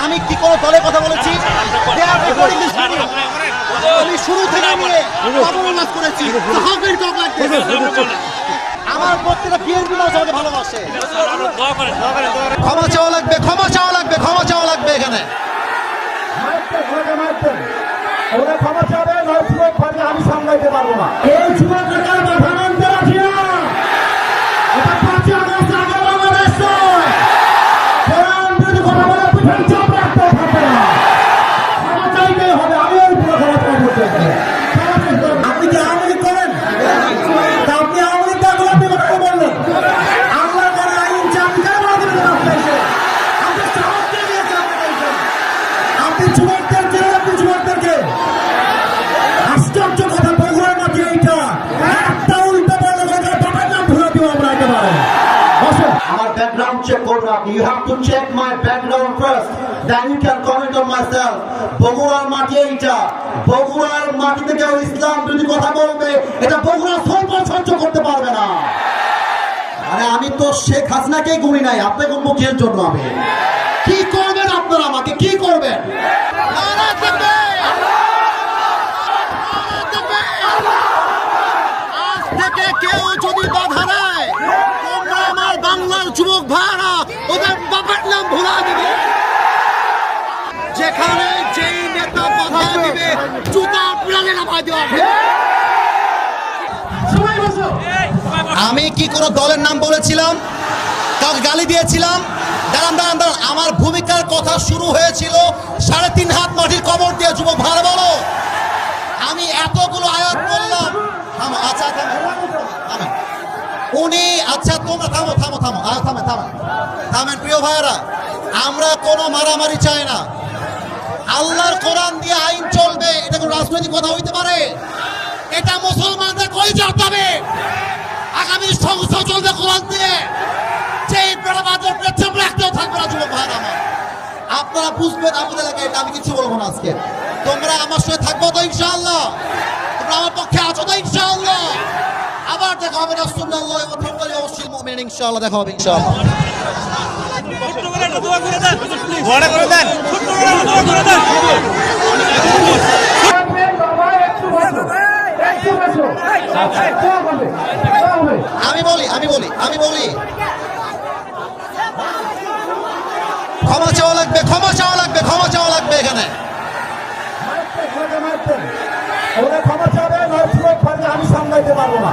আমি কি কোনো দলের কথা বলেছি? আমি শুরু থেকে নিয়ে অবমাননা করেছি। আমার প্রত্যেকটা বিএনপি মানুষ আমাকে ভালোবাসে। ক্ষমা চাওয়া লাগবে, ক্ষমা চাওয়া লাগবে, ক্ষমা চাওয়া লাগবে। এখানে ক্ষমা চাবে, আমি সামলাইতে পারবো না। এই যুবকের বাধা মানতে রাখি না। এটা 5 আগস্ট আগে বাংলাদেশ নয়। যদি কথা বলে পিছন চাপ রাখতে থাকবে না। ক্ষমা চাইতে হবে। আমি ওই পুরো ক্ষমা চাইতে আপনি কি আওয়ামী লীগ করেন? আপনি আওয়ামী লীগ থাকলে আপনি কথা বললেন। আল্লাহ করে আইন চাকরি কেন বলে দেবেন? আপনি সাহসকে দিয়েছেন। আপনি যুবকদের কে, আপনি যুবকদেরকে আশ্চর্য কথা বগুড়ার মাঝে এইটা একটা উল্টো বললে বাবার নাম ভুলে দিব আমরা একেবারে। আমার ব্যাকগ্রাউন্ড চেক করবে আপনি। You have to check my background first, then you can comment on myself. বগুড়ার মাটি এইটা, বগুড়ার মাটিতে কেউ ইসলাম যদি কথা বলবে এটা বগুড়া সহ্য করতে পারবে না। আরে আমি তো শেখ হাসিনাকেই গুনি নাই, আপনি কোন মুখের জন্য? আমি কি করবেন আপনারা? আমাকে কি করবেন? আজ থেকে কেউ যদি বাধা দেয়, তোমরা আমার বাংলার যুবক ভাইরা ওদের বাবার নাম ভুলা দিবে। যেখানে যেই নেতা বাধা দিবে জুতা পিড়ালে নামাই দেওয়া হবে। আমি কি কোনো দলের নাম বলেছিলাম? কাউকে গালি দিয়েছিলাম? দাঁড়ান দাঁড়ান দাঁড়ান, আমার ভূমিকার কথা শুরু হয়েছিল 3.5 হাত মাটির কবর দিয়ে। যুবক ভাড়া বলো, আমি এতগুলো আয়াত করলাম। আচ্ছা উনি, আচ্ছা তোমরা থামো থামো থামো থামেন থামেন থামেন। প্রিয় ভাইয়েরা, আমরা কোনো মারামারি চাই না। আল্লাহর কোরআন দিয়ে আইন চলবে, এটা কোনো রাজনৈতিক কথা হইতে পারে? এটা মুসলমানদের কই যাবে? আগামী সংসদ চলবে কোরআন দিয়ে। সেই বেড়াবাদের পেছন রাখতেও থাকবে না। যুবক ভাইয়েরা আমার, আপনারা বুঝবেন আপনাদের এলাকায়। এটা আমি কিছু বলবো না আজকে। তোমরা আমার সঙ্গে থাকবো তো ইনশাআল্লাহ? তোমরা আমার পক্ষে আছো তো ইনশাআল্লাহ? আবার দেখা হবে রাসূলুল্লাহ ওয়া তাআলা ওয়াসিল মুমিনিন। ইনশাআল্লাহ দেখা হবে ইনশাআল্লাহ। দোয়া করে দেন, দোয়া করে দেন, দোয়া করে দেন। আমি বলি ক্ষমা চাওয়া লাগবে, ক্ষমা চাওয়া লাগবে, ক্ষমা চাওয়া লাগবে। এখানে ক্ষমা চাবে, আমি সামলাইতে পারবো না।